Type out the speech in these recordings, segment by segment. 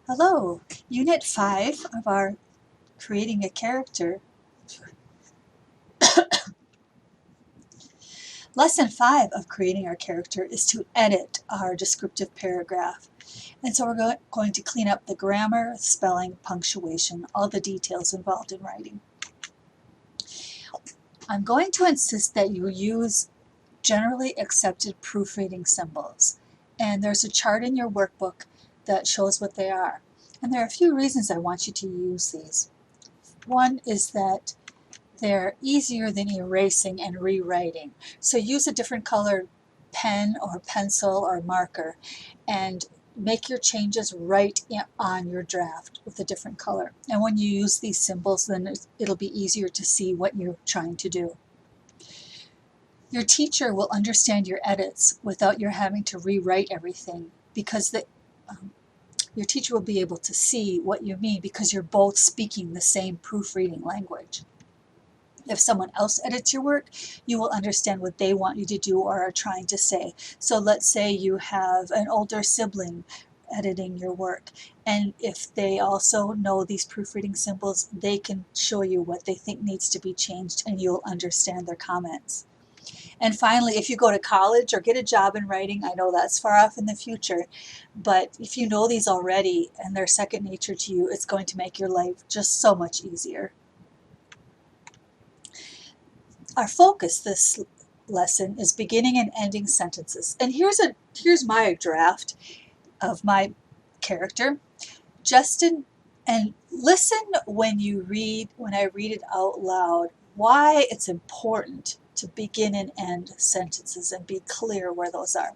Hello, Unit 5 of our Creating a Character. Lesson 5 of Creating Our Character is to edit our descriptive paragraph. And so we're going to clean up the grammar, spelling, punctuation, all the details involved in writing. I'm going to insist that you use generally accepted proofreading symbols. And there's a chart in your workbook that shows what they are. And there are a few reasons I want you to use these. One is that they're easier than erasing and rewriting. So use a different colored pen or pencil or marker and make your changes right on your draft with a different color. And when you use these symbols, then it'll be easier to see what you're trying to do. Your teacher will understand your edits without your having to rewrite everything because your teacher will be able to see what you mean because you're both speaking the same proofreading language. If someone else edits your work, you will understand what they want you to do or are trying to say. So let's say you have an older sibling editing your work, and if they also know these proofreading symbols, they can show you what they think needs to be changed and you'll understand their comments. And finally, if you go to college or get a job in writing, I know that's far off in the future, but if you know these already and they're second nature to you, it's going to make your life just so much easier. Our focus this lesson is beginning and ending sentences. And here's my draft of my character. Justin, and listen when I read it out loud, why it's important to begin and end sentences and be clear where those are.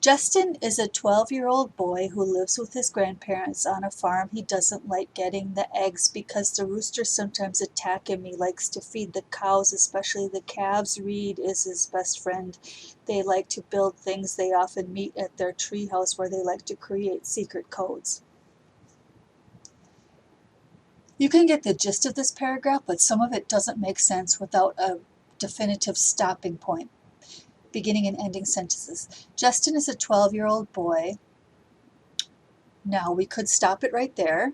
Justin is a 12-year-old boy who lives with his grandparents on a farm. He doesn't like getting the eggs because the roosters sometimes attack him. He likes to feed the cows, especially the calves. Reed is his best friend. They like to build things. They often meet at their treehouse where they like to create secret codes. You can get the gist of this paragraph, but some of it doesn't make sense without a definitive stopping point. Beginning and ending sentences. Justin is a 12-year-old boy. Now we could stop it right there.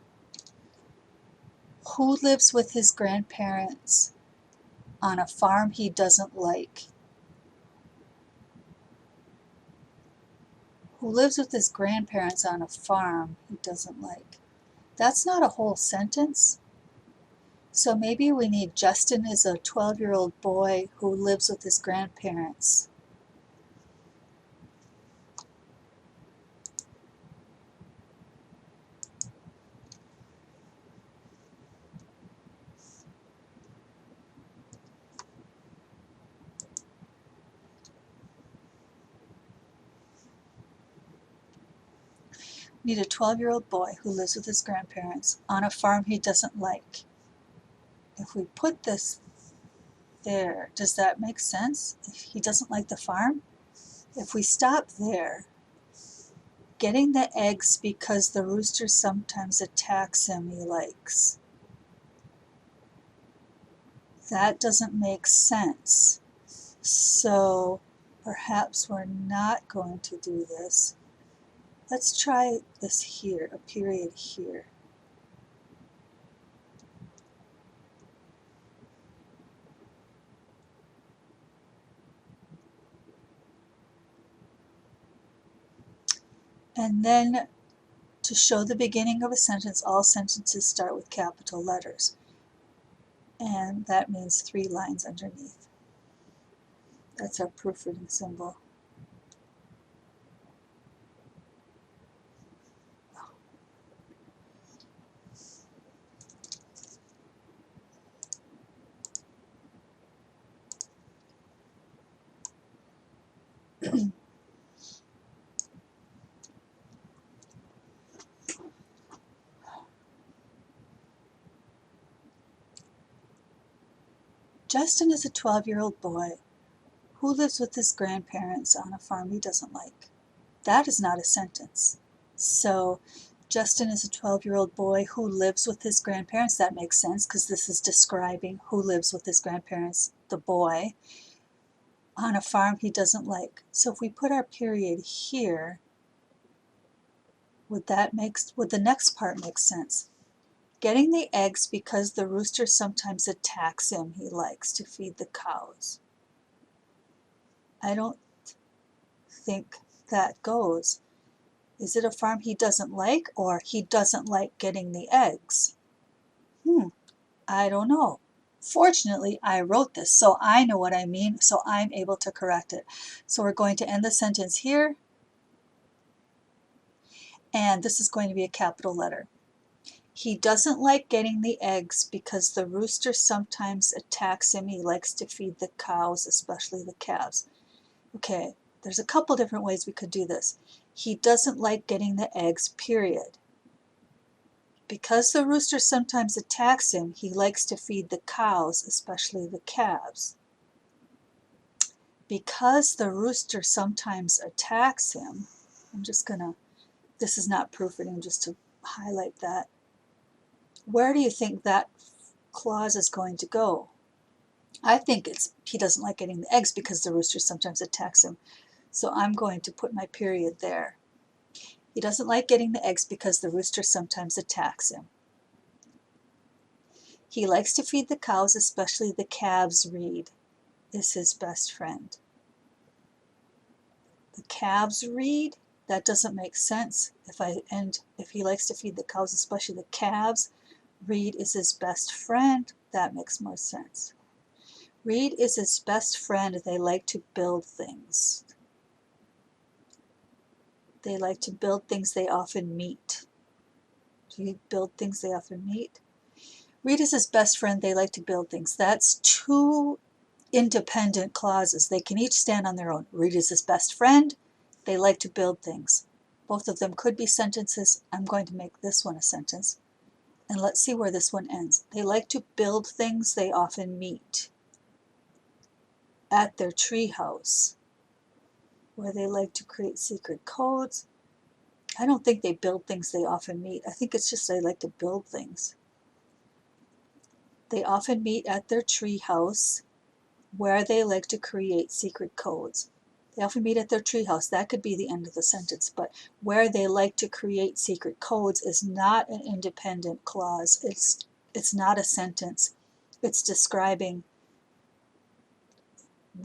Who lives with his grandparents on a farm he doesn't like? Who lives with his grandparents on a farm he doesn't like? That's not a whole sentence. So maybe we need Justin is a 12-year-old boy who lives with his grandparents. Need a 12-year-old boy who lives with his grandparents on a farm he doesn't like. If we put this there, does that make sense? If he doesn't like the farm? If we stop there, getting the eggs because the rooster sometimes attacks him he likes. That doesn't make sense. So perhaps we're not going to do this. Let's try this here, a period here. And then to show the beginning of a sentence, all sentences start with capital letters. And that means 3 lines underneath. That's our proofreading symbol. Justin is a 12-year-old boy who lives with his grandparents on a farm he doesn't like. That is not a sentence. So Justin is a 12-year-old boy who lives with his grandparents. That makes sense because this is describing who lives with his grandparents, the boy, on a farm he doesn't like. So if we put our period here, Would the next part make sense? Getting the eggs because the rooster sometimes attacks him. He likes to feed the cows. I don't think that goes. Is it a farm he doesn't like, or he doesn't like getting the eggs? I don't know. Fortunately, I wrote this, so I know what I mean, so I'm able to correct it. So we're going to end the sentence here, and this is going to be a capital letter. He doesn't like getting the eggs because the rooster sometimes attacks him. He likes to feed the cows, especially the calves. Okay, there's a couple different ways we could do this. He doesn't like getting the eggs, period. Because the rooster sometimes attacks him, he likes to feed the cows, especially the calves. Because the rooster sometimes attacks him, this is not proofreading, just to highlight that. Where do you think that clause is going to go? I think he doesn't like getting the eggs because the rooster sometimes attacks him. So I'm going to put my period there. He doesn't like getting the eggs because the rooster sometimes attacks him. He likes to feed the cows, especially the calves. Reed is his best friend. The calves read? That doesn't make sense. If he likes to feed the cows, especially the calves, Reed is his best friend. That makes more sense. Reed is his best friend. They like to build things. They like to build things. They often meet. Do you build things they often meet? Reed is his best friend. They like to build things. That's two independent clauses. They can each stand on their own. Reed is his best friend. They like to build things. Both of them could be sentences. I'm going to make this one a sentence. And let's see where this one ends. They like to build things. They often meet at their tree house, where they like to create secret codes. I don't think they build things they often meet. I think it's just they like to build things. They often meet at their tree house, where they like to create secret codes. They often meet at their treehouse. That could be the end of the sentence, but where they like to create secret codes is not an independent clause. It's not a sentence. It's describing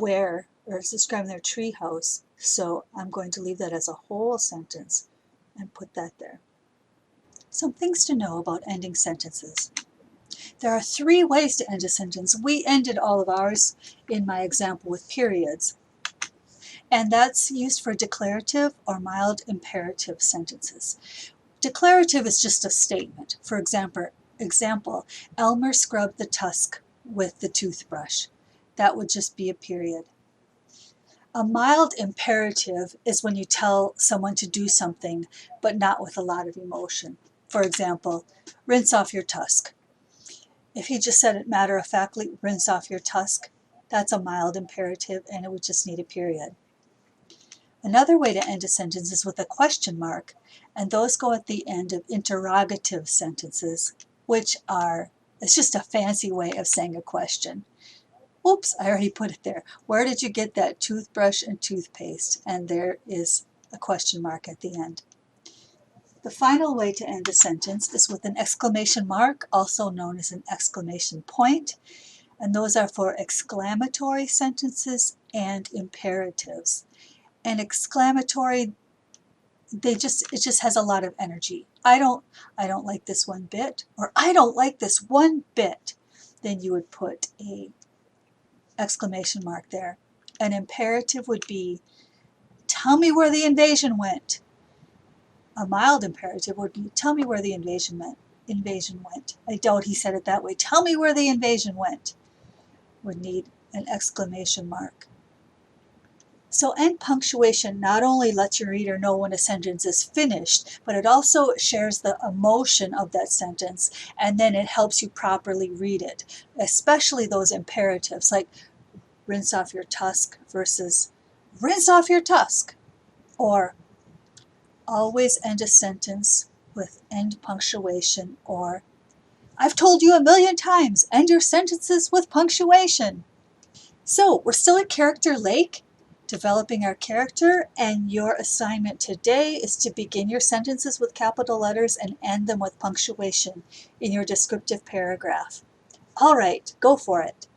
it's describing their treehouse. So I'm going to leave that as a whole sentence and put that there. Some things to know about ending sentences. There are 3 ways to end a sentence. We ended all of ours in my example with periods. And that's used for declarative or mild imperative sentences. Declarative is just a statement. For example, Elmer scrubbed the tusk with the toothbrush. That would just be a period. A mild imperative is when you tell someone to do something, but not with a lot of emotion. For example, rinse off your tusk. If he just said it matter-of-factly, rinse off your tusk, that's a mild imperative and it would just need a period. Another way to end a sentence is with a question mark, and those go at the end of interrogative sentences, it's just a fancy way of saying a question. Oops, I already put it there. Where did you get that toothbrush and toothpaste? And there is a question mark at the end. The final way to end a sentence is with an exclamation mark, also known as an exclamation point, and those are for exclamatory sentences and imperatives. An exclamatory, it just has a lot of energy. I don't like this one bit, or I don't like this one bit. Then you would put a exclamation mark there. An imperative would be, tell me where the invasion went. A mild imperative would be, tell me where the invasion went. I doubt he said it that way. Tell me where the invasion went. Would need an exclamation mark. So end punctuation not only lets your reader know when a sentence is finished, but it also shares the emotion of that sentence, and then it helps you properly read it, especially those imperatives like rinse off your tusk versus rinse off your tusk, or always end a sentence with end punctuation, or I've told you 1,000,000 times, end your sentences with punctuation. So we're still at Character Lake. developing our character, and your assignment today is to begin your sentences with capital letters and end them with punctuation in your descriptive paragraph. All right, go for it.